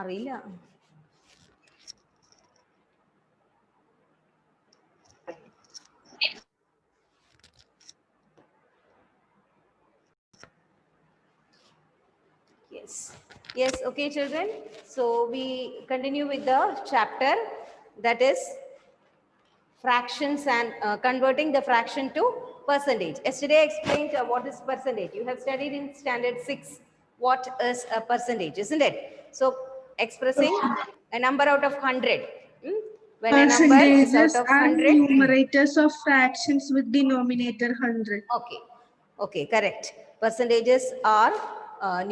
അറിയില്ല. Yes, okay, children. So we continue with the chapter, that is fractions and converting the fraction to percentage. Yesterday I explained what is percentage. You have studied in standard 6 what is a percentage, isn't it? So expressing a number out of 100. When a number is out of 100, numerators of fractions with denominator 100. Okay, correct. Percentages are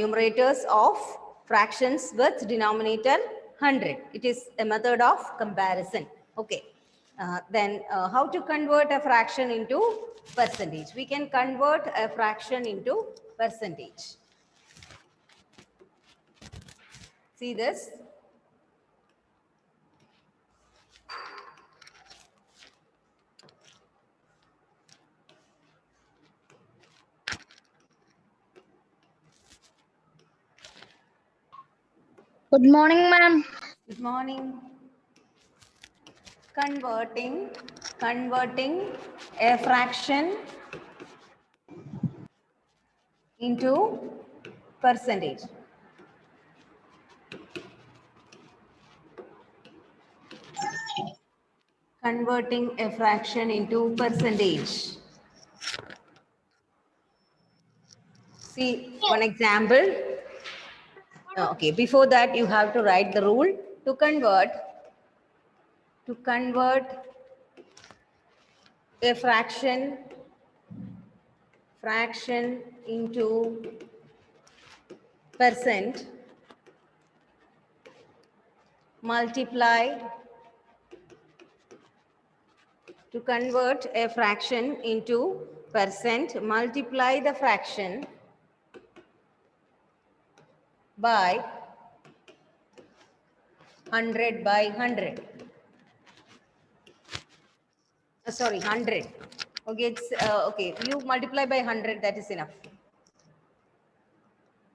numerators of fractions with denominator 100. It is a method of comparison. Okay. Then how to convert a fraction into percentage? We can convert a fraction into percentage. See this? Good morning, ma'am. Good morning. Converting a fraction into percentage. Converting a fraction into percentage. See one example. Okay, before that you have to write the rule. To convert a fraction into percent, multiply the fraction by 100 by 100. Sorry, 100. Okay, it's okay. You multiply by 100, that is enough.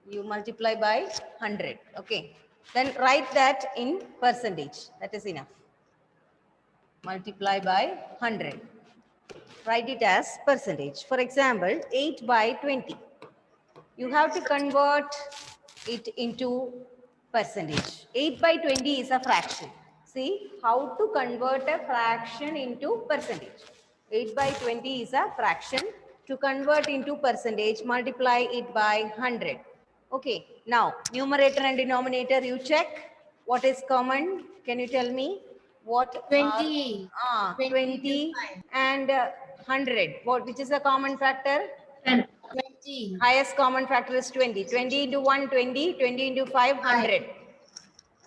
You multiply by 100. Okay. Then write that in percentage. That is enough. Multiply by 100. Write it as percentage. For example, 8 by 20. You have to convert it into percentage. 8 by 20 is a fraction. See how to convert a fraction into percentage. 8 by 20 is a fraction. To convert into percentage, multiply it by 100. Okay, now numerator and denominator you check. What is common? Can you tell me? What 20. Are, 20 and 100. Which is a common factor? 20. Highest common factor is 20. 20 into 1, 20. 20 into 5, 100.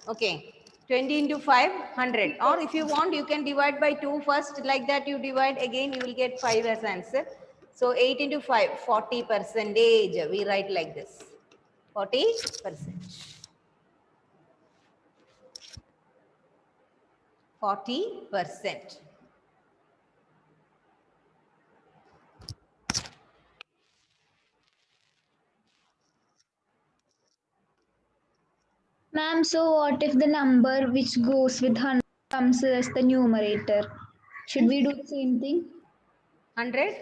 Okay. 20 into 5, 100. Or if you want, you can divide by 2 first. Like that you divide again, you will get 5 as answer. So 8 into 5, 40%. We write like this. 40%. 40%. Ma'am, so what if the number which goes with 100 comes as the numerator? Should we do the same thing? 100?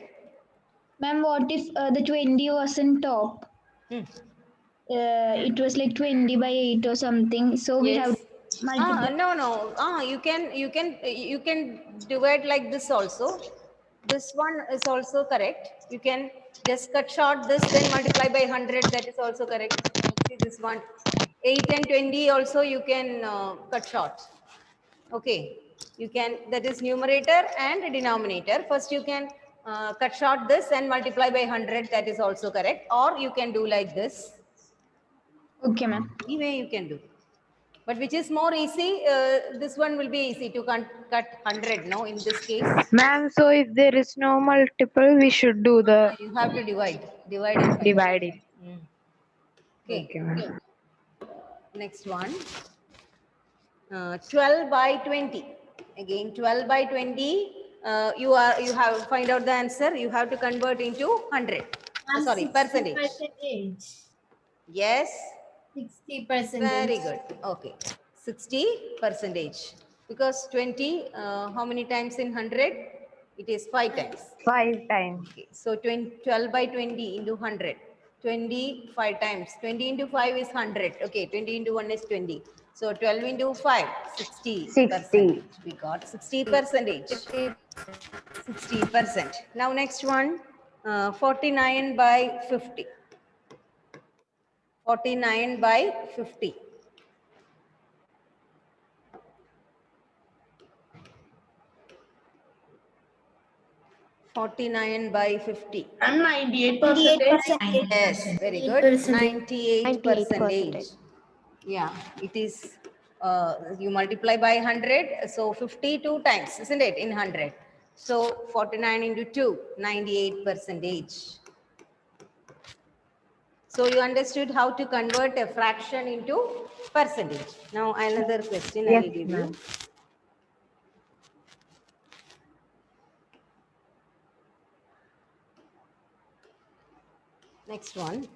Ma'am, what if the 20 was on top? It was like 20 by 8 or something. So we have multiple. No. You can divide like this also. This one is also correct. You can just cut short this, then multiply by 100. That is also correct. See this one. 8 and 20 also you can cut short. Okay. You can, that is numerator and denominator. First you can cut short this and multiply by 100. That is also correct. Or you can do like this. Okay, ma'am. Any way you can do. But which is more easy? This one will be easy to cut 100, no, in this case. Ma'am, so if there is no multiple, we should do the... You have to divide it by. Divide it. Okay, ma'am. Next one. 12 by 20. Again, 12 by 20. you have find out the answer. You have to convert into 100. Sorry, percentage. Yes. 60%. Very good. Okay. 60 percentage. Because 20, how many times in 100? It is 5 times. 5 times. Okay. So 12 by 20 into 100. 25 times. 20 into 5 is 100. Okay. 20 into 1 is 20. So 12 into 5, 60 percentage. We got 60 percentage. 60%. Now next one, 49 by 50. 49 by 50. 49 by 50. And 98%. Yes, very good. 98 percentage. Yeah, it is, you multiply by 100, so 52 times, isn't it, in 100? So 49 into 2, 98 percentage. So you understood how to convert a fraction into percentage. Now another question I Yes, will give ma'am. you. Next one.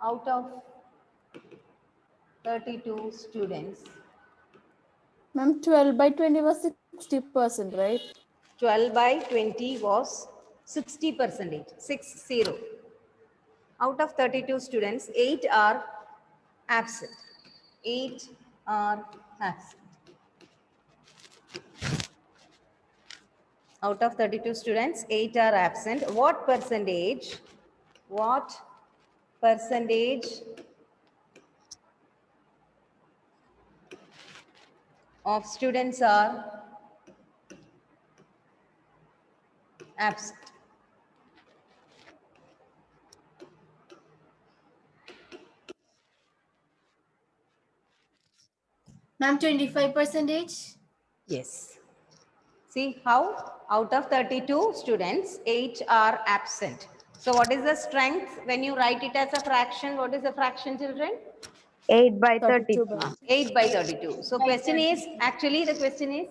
Out of 32 students, Ma'am, 12 by 20 was 60%, right? 12 by 20 was 60 percentage, 60. Out of 32 students, 8 are absent. 8 are absent. Out of 32 students, 8 are absent. What percentage of students are absent? Ma'am, 25%. Yes. See how? Out of 32 students, 8 are absent. So what is the strength when you write it as a fraction? What is the fraction, children? 8 by 32 32. by 8 by 32. So question is, actually the question is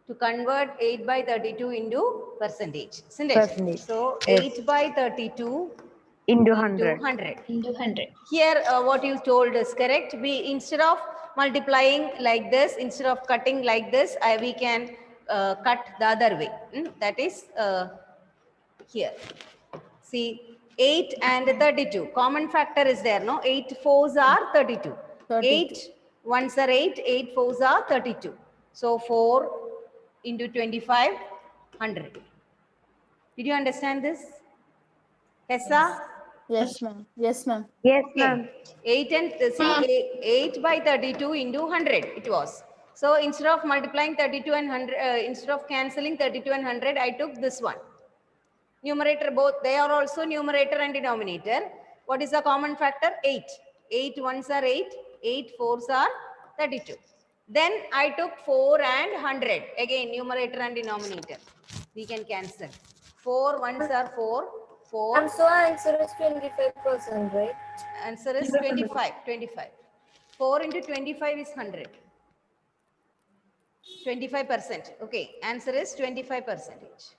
to convert 8 by 32 into percentage, isn't it? Percentage. So Yes. 8 by 32 Into into 100. 100. Into 100. Here what you told is correct. We, instead of multiplying like this, instead of cutting like this, we can cut the other way. That is here. See, 8 and 32. Common factor is there, no? 8 fours are 32. 32. 8 ones are 8, 8 fours are 32. So 4 into 25, 100. Did you understand this? Tessa? Yes, ma'am. Yes, ma'am. Yes, Okay. ma'am. 8 and see 8 by 32 into 100 it was. So instead of multiplying 32 and 100, instead of cancelling 32 and 100, I took this one. Numerator both, they are also numerator and denominator. What is the common factor? 8. 8 ones are 8, 8 fours are 32. Then I took 4 and 100. Again, numerator and denominator. We can cancel. 4 ones are 4, 4. And so answer is 25%, right? Answer is 25. 25. 4 into 25 is 100. 25%. Okay. Answer is 25 percentage.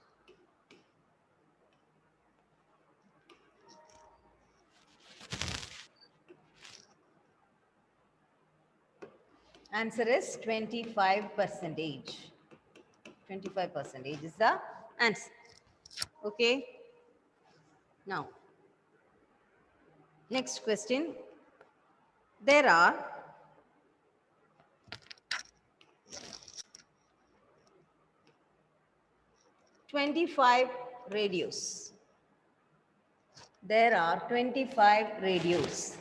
Answer is 25 percentage. 25 percentage is the answer. Okay. Now, next question. There are 25 radios. There are 25 radios.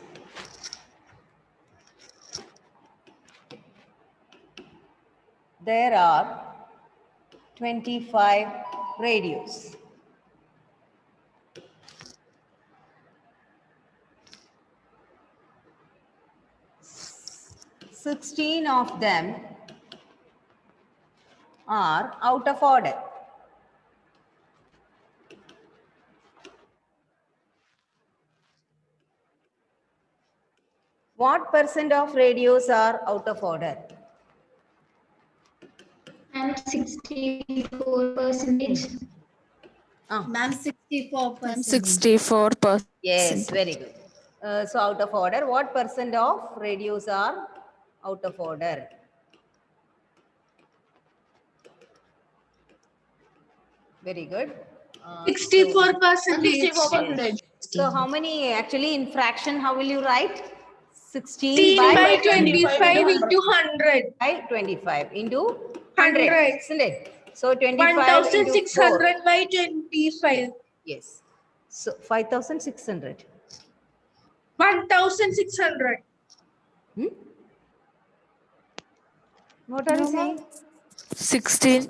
There are 25 radios. Sixteen of them are out of order. What percent of radios are out of order? And 64%. Ma'am, 64%. 64%. Yes, very good. So out of order, what percent of radios are out of order? Very good. 64%. So how many actually in fraction, how will you write? 16 16 by by 25 into 100. by 25 into 100, 100. isn't it? So 25 into 4. 1600 by 25. Yes. So 5,600. 1600. Hmm? What are you saying? 16.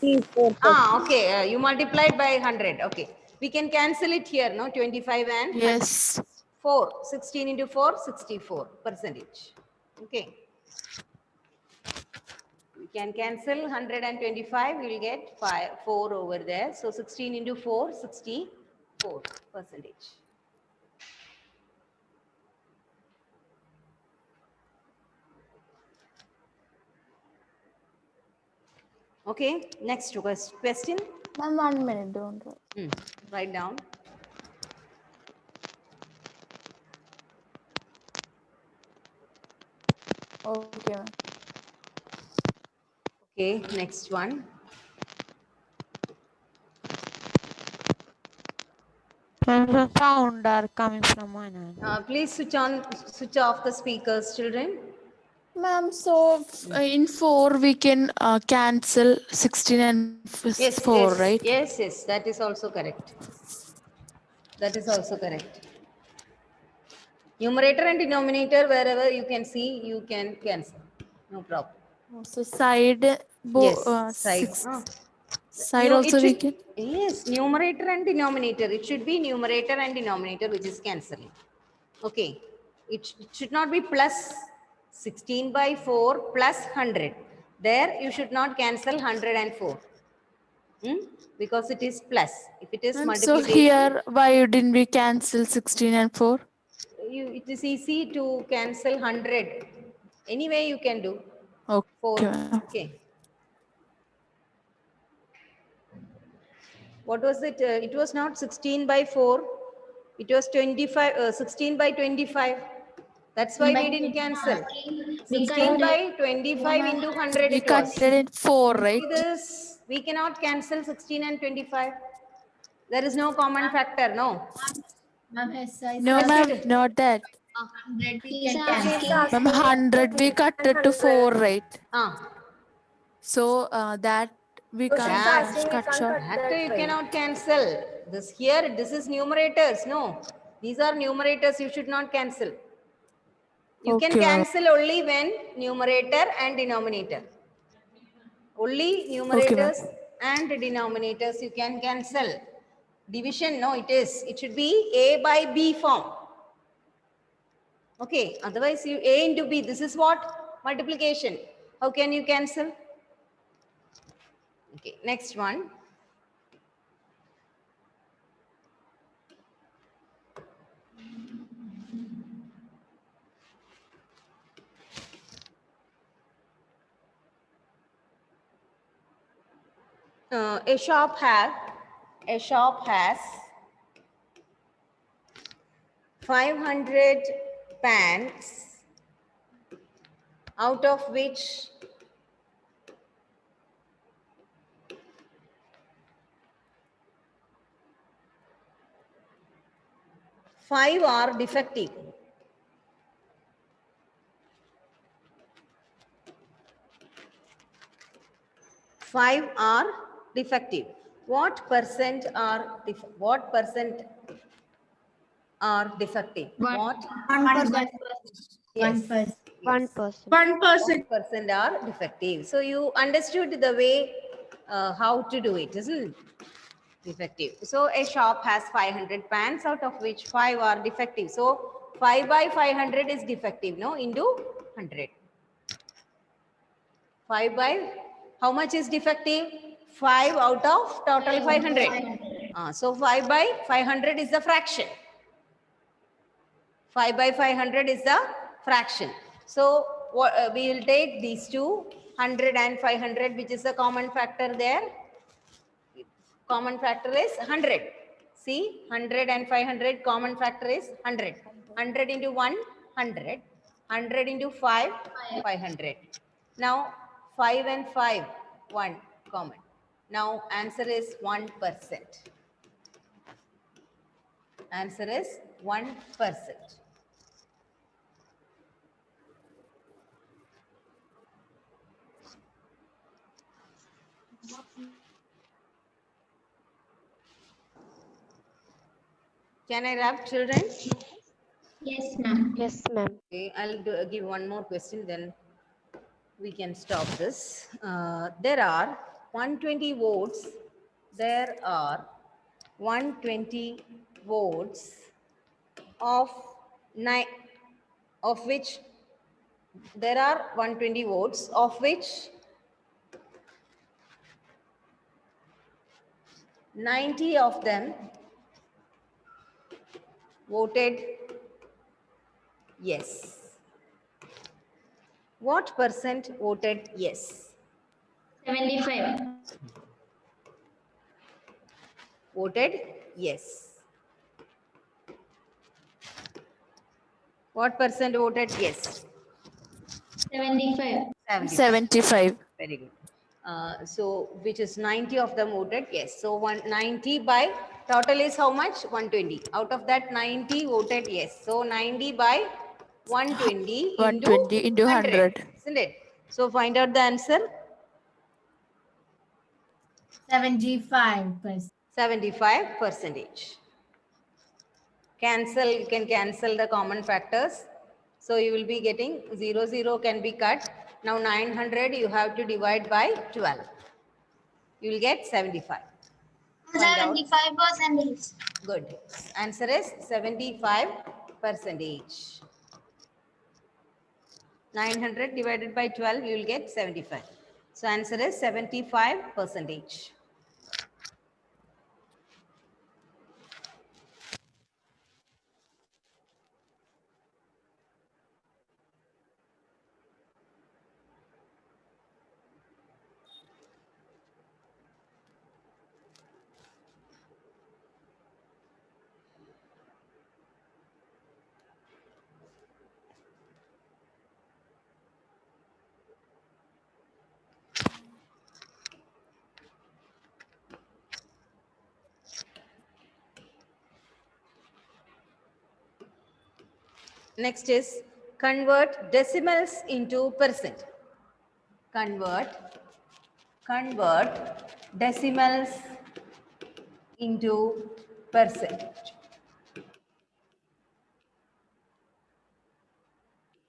Okay. You multiplied by 100. Okay. We can cancel it here, no? 25 and Yes. 4. 16 into 4, 64%. Okay. We can cancel 125. We will get 4 over there. So 16 into 4, 64%. Okay. Next question. Ma'am, 1 minute, don't worry. Write down. Okay, ma'am. Okay. Next one. The sound are coming from one end. Please switch off the speakers, children. Ma'am, so in 4 we can cancel 16 and 4, Yes, right? yes, that is also correct. That is also correct. Numerator and denominator, wherever you can see, you can cancel. No problem. So side, Yes, side. side also we can. Yes, numerator and denominator. It should be numerator and denominator, which is cancelling. Okay. It should not be plus 16 by 4 plus 100. There you should not cancel 104. Because it is plus. If it is So multiplication, here, why didn't we cancel 16 and 4? it is easy to cancel 100. Anyway, you can do. Okay. 4. ma'am. Okay. What was it? It was not 16 by 4. It was 16 by 25. That's why we didn't cancel. 16 by 25 into 100 We it was. cut it in 4, right? See this? We cannot cancel 16 and 25. There is no common factor, no. Ma'am, SI No, ma'am, not that. 100 we He's can asking. cancel. Ma'am, 100 we cut it to 4, right? Ah, So that we can't cut short. that you cannot cancel. This here, this is numerators, no. These are numerators, you should not cancel. You can Okay, ma'am. cancel only when numerator and denominator. Only Okay, ma'am. numerators and denominators you can cancel. Division, no, it is. It should be A by B form. Okay, otherwise you A into B. This is what? Multiplication. How can you cancel? Okay, next one. A shop has 500 pans, out of which 5 are defective. Five are defective. What percent are defective? What? 1%. Yes. 1%. 1% are defective. So you understood the way how to do it, isn't it? Defective. So a shop has 500 pans, out of which 5 are defective. So 5 by 500 is defective, no? Into 100. 5 by, how much is defective? 5 out of total 500. So 5 by 500 is the fraction. 5 by 500 is the fraction. So we will take these two, 100 and 500, which is the common factor there. Common factor is 100. See, 100 and 500, common factor is 100. 100 into 1, 100. 100 into 5, 500. Now, 5 and 5, 1 common. Now, answer is 1%. Answer is 1%. Can I wrap, children? Yes, ma'am. Yes, ma'am. Okay, I'll give one more question, then we can stop this. There are 120 votes. There are 120 votes of which there are 120 votes of which 90 of them voted yes. What percent voted yes? 75. Voted yes. What percent voted yes? 75. 75. Very good. So which is 90 of them voted yes. So 190 by total is how much? 120. Out of that 90 voted yes. So 90 by 120 120 into 100. Isn't it? So find out the answer. 75%. 75%. Cancel, you can cancel the common factors. So you will be getting 0, 0 can be cut. Now 900 you have to divide by 12. You will get 75. Find out. 75%. Good. Answer is 75%. 900 divided by 12, you will get 75. So answer is 75%. Next is convert decimals into percent. Convert decimals into percent.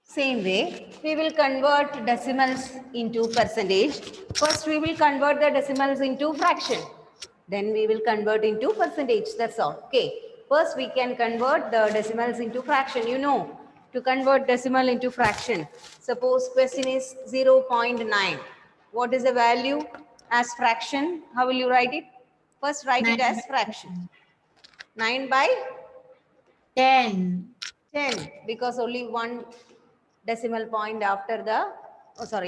Same way, we will convert decimals into percentage. First, we will convert the decimals into fraction. Then we will convert into percentage. That's all. Okay. First, we can convert the decimals into fraction. You know, to convert decimal into fraction. Suppose question is 0.9. What is the value as fraction? How will you write it? First, write it as fraction. 9 by 10. 10, because only one decimal point after the,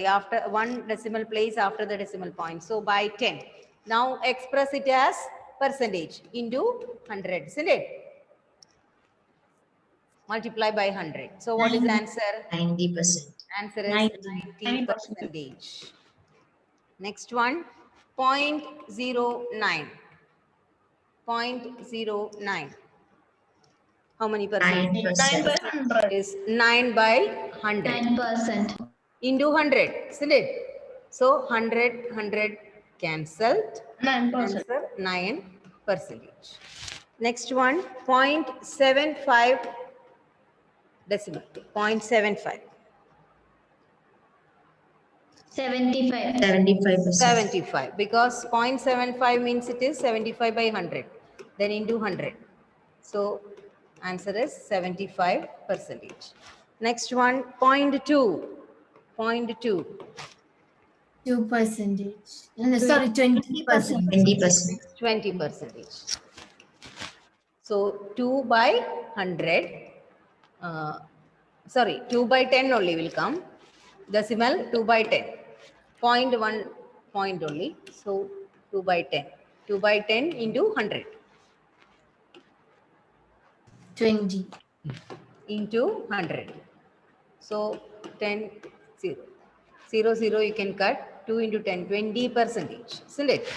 after one decimal place after the decimal point. So by 10. Now express it as percentage into 100, isn't it? Multiply by 100. So what is the answer? 90%. Answer is 90%. Next one, 0.09. 0.09. How many percent? 9%. Is 9 by 100. 9%. Into 100, isn't it? So 100 cancelled. 9%. Answer 9%. Next one, 0.75 decimal. 0.75. 75. 75%. 75. Because 0.75 means it is 75 by 100. Then into 100. So answer is 75%. Next one, 0.2. 0.2. 2%. No, sorry, 20%. 20%. 20%. So 2 by 100. sorry, 2 by 10 only will come. Decimal 2 by 10. 0.1 point only. So 2 by 10. 2 by 10 into 100 20. into 100. So 10, 0. 0, 0 you can cut. 2 into 10, 20%. Isn't it?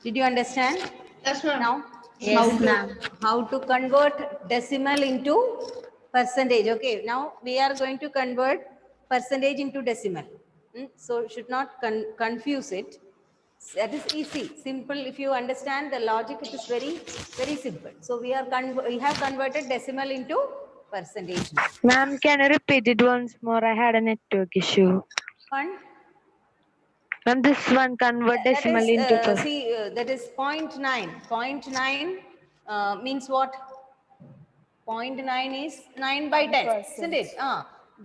Did you understand? Yes, ma'am. Now, Yes, ma'am. how to convert decimal into percentage. Okay, now we are going to convert percentage into decimal. So should not confuse it. That is easy, simple. If you understand the logic, it is very, very simple. So we have converted decimal into percentage now. Ma'am, can you repeat it once more? I had a network issue. One, Ma'am, this one convert that decimal is, into that is 0.9. 0.9 means what? 0.9 is 9 by 10, isn't it?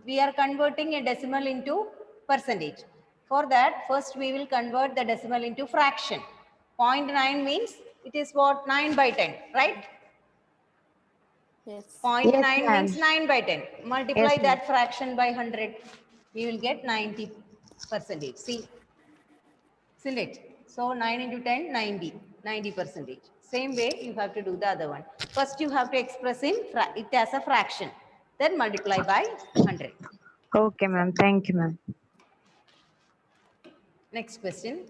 We are converting a decimal into percentage. For that, first we will convert the decimal into fraction. 0.9 means it is what? 9 by 10, right? Yes. 0.9 Yes, ma'am. means 9 by 10. Multiply Yes, ma'am. that fraction by 100. We will get 90%. See, isn't it? So 9 into 10, 90%. Same way you have to do the other one. First you have to express it as a fraction. Then multiply by 100. Okay, ma'am. Thank you, ma'am. Next question.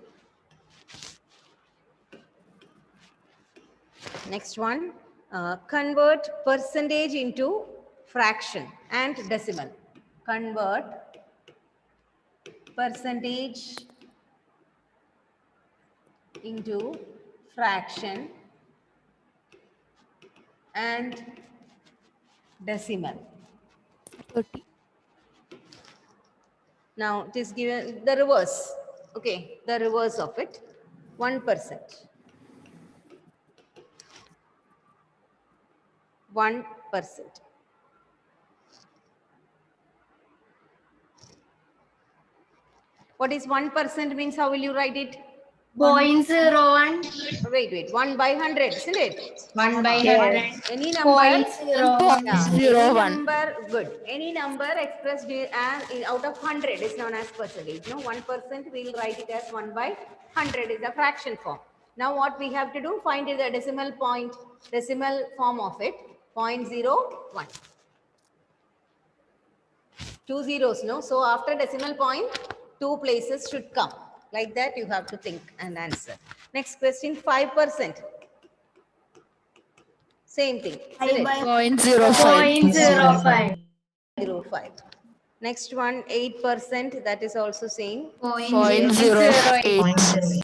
Next one. Convert percentage into fraction and decimal. Convert percentage into fraction and decimal. 30. Now it is given the reverse. Okay, the reverse of it. 1%. 1%. What is 1% means? How will you write it? 0.01. Wait. 1 by 100, isn't it? 1 by Yes. 100. Any number. 0.01. Any number, good. Any number expressed as out of 100 is known as percentage. No, 1% we will write it as 1 by 100 is the fraction form. Now what we have to do? Find the decimal point, decimal form of it. 0.01. 2 zeros, no? So after decimal point, 2 places should come. Like that you have to think and answer. Next question, 5%. Same thing. isn't it? 0.05. 0.05. 0.05. Next one, 8%. That is also same. 0.08.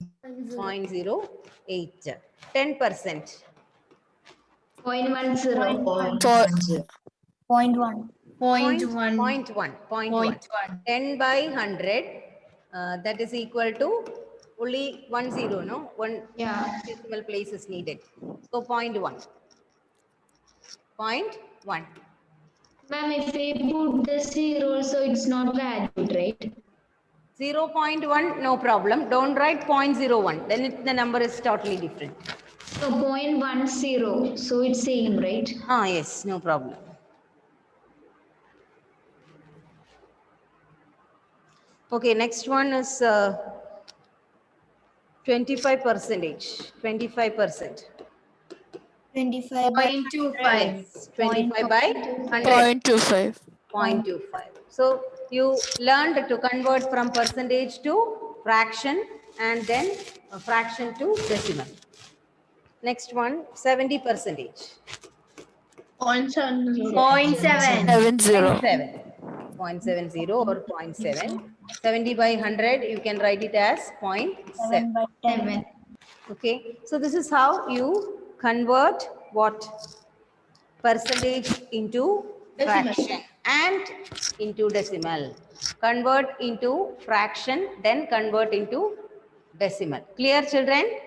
0.08. 10%. 0.10. 0.1. 0.1. 10 by 100. That is equal to only 1 0, no? One decimal place is needed. So 0.1. 0.1. Ma'am, if we put the zero, so it's not valued, right? 0.1, no problem. Don't write 0.01. Then the number is totally different. So 0.10, so it's same, right? Yes, no problem. Okay, next one is 25%. 25%. 25 by 25. 25 by 100. 0.25. 0.25. So you learned to convert from percentage to fraction and then a fraction to decimal. Next one, 70%. 0.70. 0.7. 70. 0.70 or 0.7. 70 by 100, you can write it as 0.7. 7. Okay, so this is how you convert what? Percentage into fraction and into decimal. Convert into fraction, then convert into decimal. Clear, children?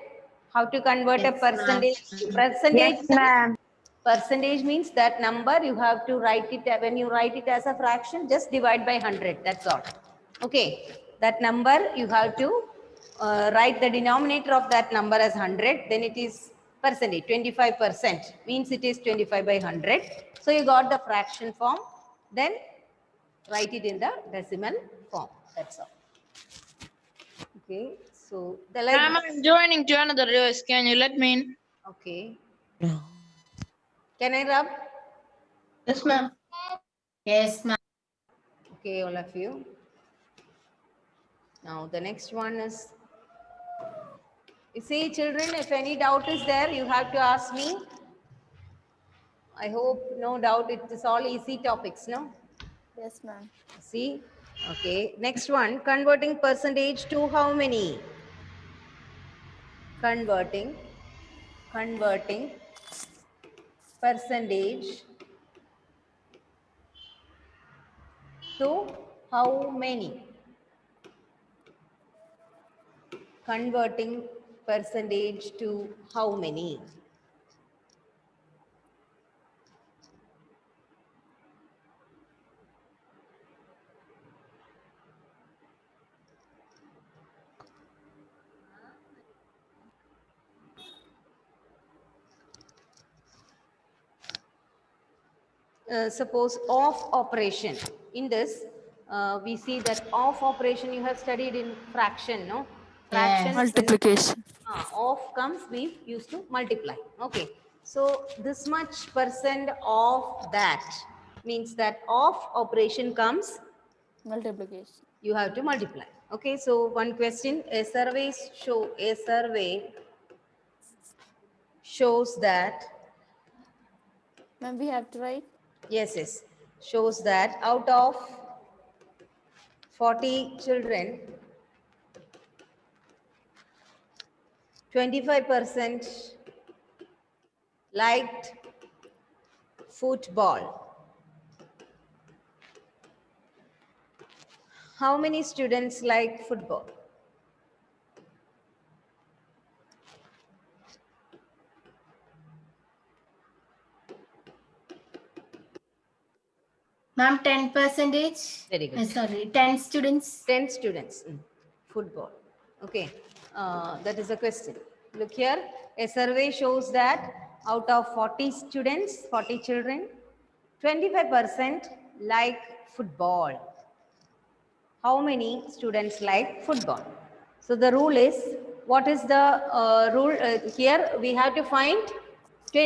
How to convert a percentage? Percentage. Yes, ma'am. Percentage means that number you have to write it, when you write it as a fraction, just divide by 100, that's all. Okay, that number you have to write the denominator of that number as 100, then it is percentage, 25% means it is 25 by 100. So you got the fraction form, then write it in the decimal form. That's all. Okay, so the Ma'am, I'm joining to another race. Can you let me in? Okay. Can I rub? Yes, ma'am. Yes, ma'am. Okay, all of you. Now the next one is, you see children, if any doubt is there, you have to ask me. I hope no doubt it is all easy topics, no? Yes, ma'am. See? Okay, next one, converting percentage to how many? Converting percentage to how many? Converting percentage to how many? Suppose of operation. In this, we see that of operation you have studied in fraction, no? Fraction. Yes. Multiplication. Of comes, we used to multiply. Okay. So this much percent of that means that of operation comes, Multiplication. you have to multiply. Okay. So one question, a survey shows that, Ma'am, we have to write. yes, shows that out of 40 children, 25% liked football. How many students like football? Ma'am, 10%. Very good. Sorry, 10 students. 10 students. Football. Okay. That is the question. Look here. A survey shows that out of 40 students, 40 children, 25% like football. How many students like football? So the rule is, what is the rule? Here we have to find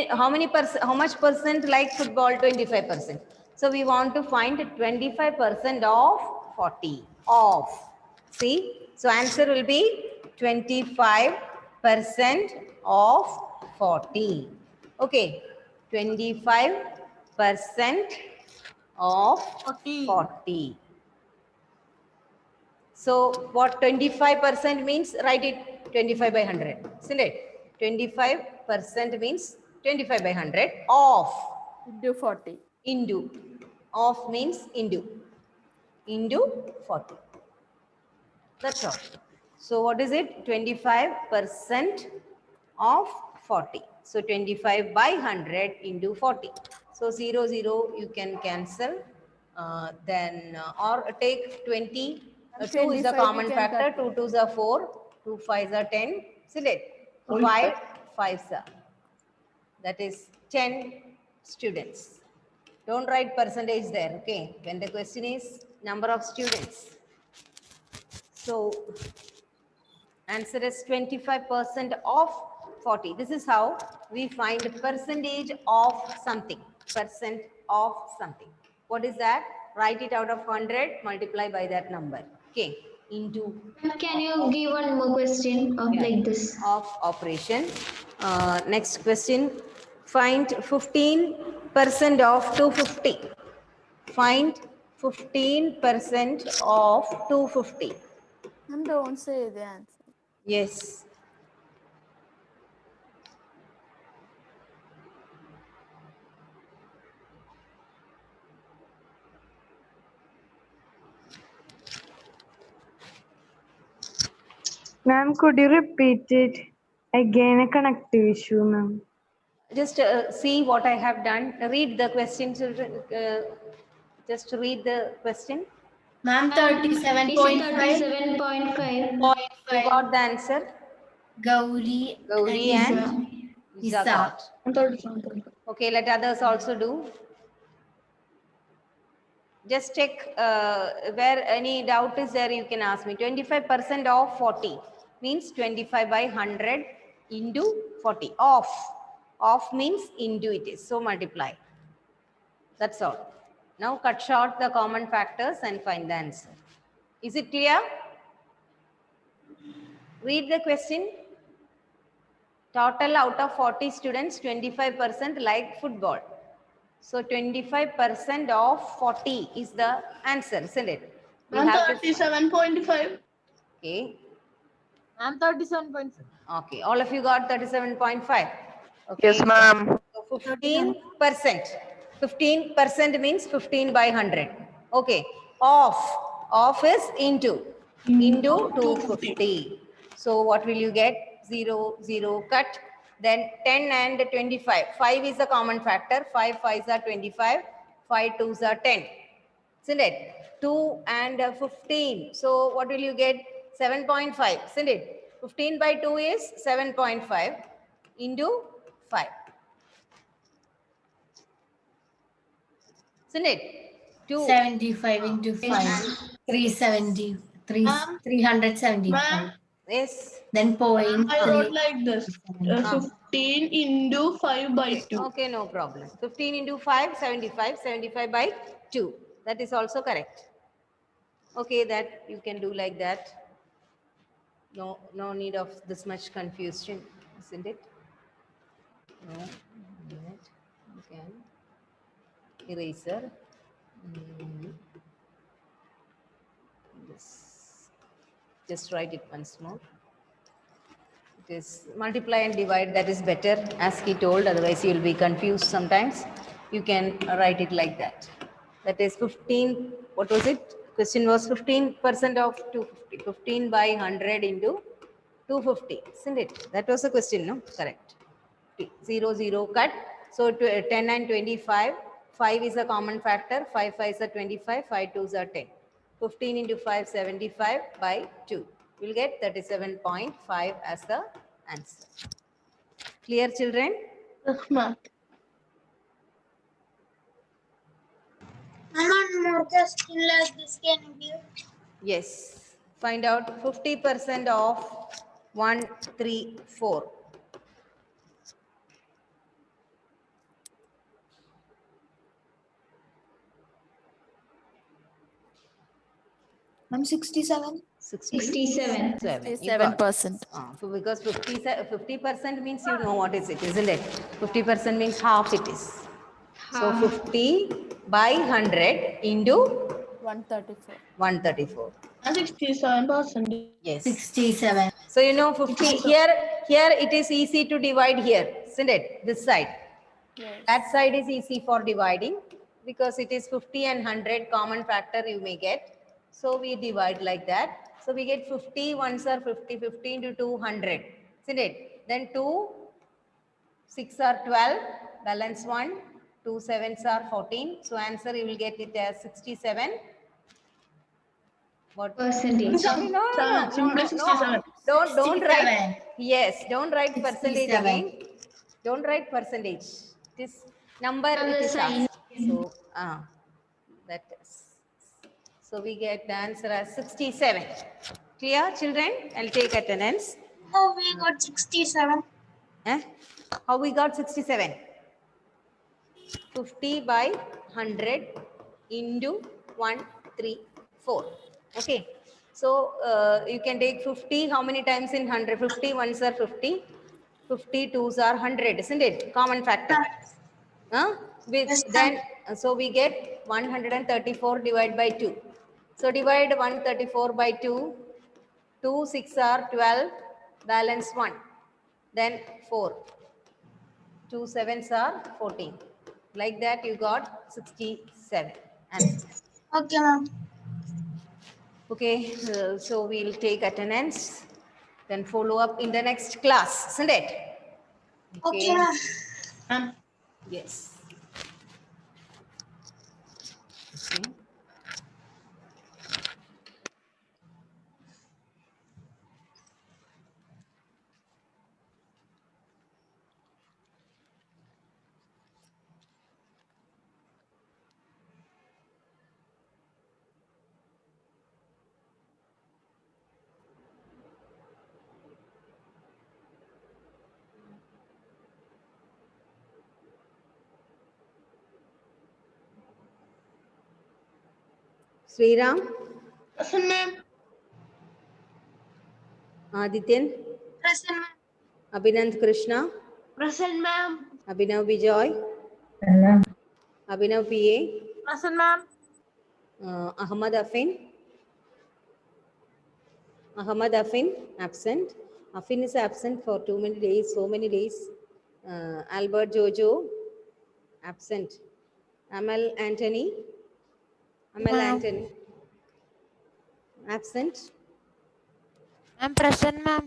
how much percent like football? 25%. So we want to find 25% of 40 of. See, so answer will be 25% of 40. Okay, 25% of 40. So what 25% means? Write it 25 by 100, isn't it? 25% means 25 by 100 of Into 40. into. Of means into 40. That's all. So what is it? 25% of 40. So 25 by 100 into 40. So 0, 0 you can cancel. Or take 20. 2 is a 25 common we can factor. cut. 2 2s are 4. 2 5s are 10. Isn't it? 5 5s are. That is 10 students. Don't write percentage there. Okay. When the question is number of students. So answer is 25% of 40. This is how we find percentage of something. Percent of something. What is that? Write it out of 100, multiply by that number. Okay. Into. Can you give one more question of like this? Of operation. Next question. Find 15% of 250. Find 15% of 250. Ma'am, don't say the answer. Yes. Ma'am, could you repeat it again? A connective issue, ma'am. Just see what I have done. Read the question, children. Just read the question. Ma'am, He said 37.5. 37.5. You got the answer? Gauri Gauri and and Isa got. Okay, let others also do. Just check where any doubt is there, you can ask me. 25% of 40 means 25 by 100 into 40. Off means into it is. So multiply. That's all. Now cut short the common factors and find the answer. Is it clear? Read the question. Total out of 40 students, 25% like football. So 25% of 40 is the answer, isn't it? We have to- 37.5. Okay. I'm 37.5. Okay. All of you got 37.5. Okay. Yes, ma'am. So 15%. 15% means 15 by 100. Okay. Off is into 250. So what will you get? 0, 0 cut. Then 10 and 25. 5 is a common factor. 5 5s are 25. 5 2s are 10. Isn't it? 2 and 15. So what will you get? 7.5. Isn't it? 15 by 2 is 7.5 into 5. Isn't it? 2. 75 into 5. 370. 375. Yes. Then point. I wrote like this. Ah. 15 into 5 by 2. Okay, no problem. 15 into 5, 75. 75 by 2. That is also correct. Okay, that you can do like that. No need of this much confusion, isn't it? No. Minute. You can. Eraser. This. Just write it once more. It is multiply and divide, that is better, as he told, otherwise you will be confused sometimes. You can write it like that. That is 15, what was it? Question was 15% of 250. 15 by 100 into 250, isn't it? That was the question, no? Correct. 0, 0 cut. So 10 and 25. 5 is a common factor. 5 5s are 25. 5 2s are 10. 15 into 5, 75 by 2. We'll get 37.5 as the answer. Clear, children? Yes, ma'am. One more question like this can you give? Yes. Find out 50% of 134. I'm 67. 67. 67%. So because 50% means you know what is it, isn't it? 50% means half it is. So 50 by 100 into 134. 134. 67%. Yes. 67. So you know 50 here it is easy to divide here, isn't it? This side. Yes. That side is easy for dividing because it is 50 and 100 common factor you may get. So we divide like that. So we get 50 ones are 50, 50 into 200, isn't it? Then 2, 6 are 12, balance 1, 2 7s are 14. So answer you will get it as 67. What? Percentage. No. Don't write. 67. Yes, don't write percentage 67. again. Don't write percentage. It is number it is sign. asked. So that is. So we get the answer as 67. Clear, children? I'll take attendance. Oh, we got 67. Eh? How we got 67? 50 by 100 into 134. Okay. So you can take 50. How many times in 100? 50 ones are 50. 52s are 100, isn't it? Common factor. So we get 134 divided by 2. So divide 134 by 2. 2 6 are 12. Balance 1. Then 4. 2 7s are 14. Like that you got 67 answer. Okay, ma'am. Okay, so we'll take attendance, then follow up in the next class, isn't it? Okay, ma'am. Yes. Okay. Sriram, Present, ma'am. Adityan, Present, ma'am. Abhinand Krishna, Present, ma'am. Abhinav Bijoy, Abhinav PA, Present, ma'am. Ahmad Affin, absent. Affin is absent for too many days, so many days. Albert Jojo, absent. Amal Anthony, Ma'am. absent. I'm present, ma'am.